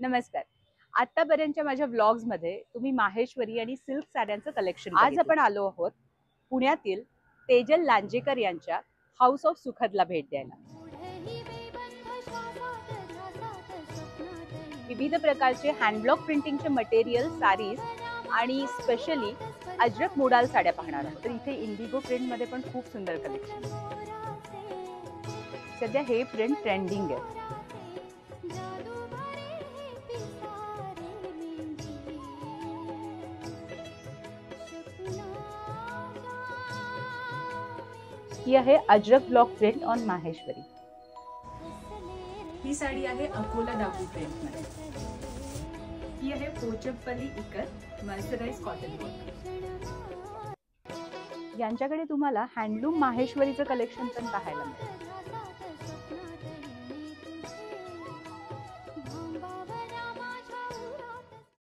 नमस्कार. आतापर्यंतच्या माझ्या व्लॉग्स मध्ये तुम्ही माहेश्वरी आणि सिल्क साड्यांचं कलेक्शन आज आपण आलो आहोत पुण्यातील तेजल लांजेकर यांच्या हाऊस ऑफ सुखदला भेट द्यायला. विविध प्रकारचे हँडब्लॉक प्रिंटिंगचे मटेरियल, साडीज आणि स्पेशली अजरक मोडाल साड्या पाहणार आहोत. तर इथे इंडिगो प्रिंट मध्ये पण खूप सुंदर कलेक्शन. सध्या हे प्रिंट ट्रेंडिंग आहे. ही आहे Ajrak block print on Maheshwari. ही साडी आहे अकोला दाबू प्रिंट मध्ये. ही आहे पोचमपल्ली इकत मर्सराइज कॉटन वर्क. यांच्याकडे तुम्हाला हँडलूम माहेश्वरीचं कलेक्शन पण पाहायला मिळेल.